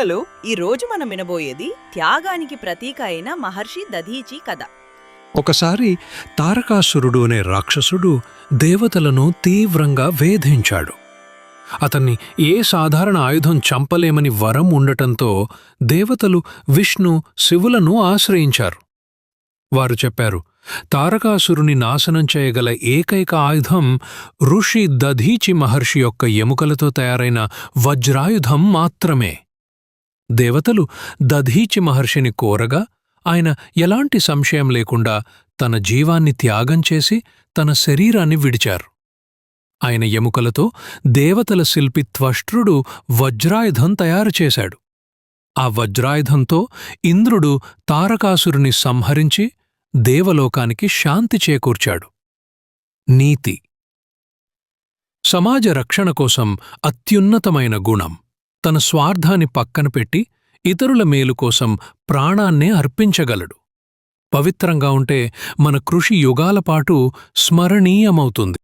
పిల్లలు, ఈరోజు మనం వినబోయేది త్యాగానికి ప్రతీక అయిన మహర్షి దధీచి కథ. ఒకసారి తారకాసురుడు అనే రాక్షసుడు దేవతలను తీవ్రంగా వేధించాడు. అతన్ని ఏ సాధారణ ఆయుధం చంపలేమని వరం ఉండటంతో దేవతలు విష్ణు, శివులను ఆశ్రయించారు. వారు చెప్పారు, తారకాసురుని నాశనం చేయగల ఏకైక ఆయుధం ఋషి దధీచి మహర్షి యొక్క ఎముకలతో తయారైన వజ్రాయుధం మాత్రమే. దేవతలు దధీచి మహర్షిని కోరగా ఆయన ఎలాంటి సంశయం లేకుండా తన జీవాన్ని త్యాగం చేసి తన శరీరాన్ని విడిచారు. ఆయన ఎముకలతో దేవతల శిల్పి త్వష్ట్రుడు వజ్రాయుధం తయారుచేశాడు. ఆ వజ్రాయుధంతో ఇంద్రుడు తారకాసురుని సంహరించి దేవలోకానికి శాంతి చేకూర్చాడు. నీతి: సమాజ రక్షణ కోసం అత్యున్నతమైన గుణం తన స్వార్థాన్ని పక్కన పెట్టి ఇతరుల మేలు కోసం ప్రాణాన్నే అర్పించగలడు. పవిత్రంగా ఉంటే మన కృషి యుగాలపాటు స్మరణీయమవుతుంది.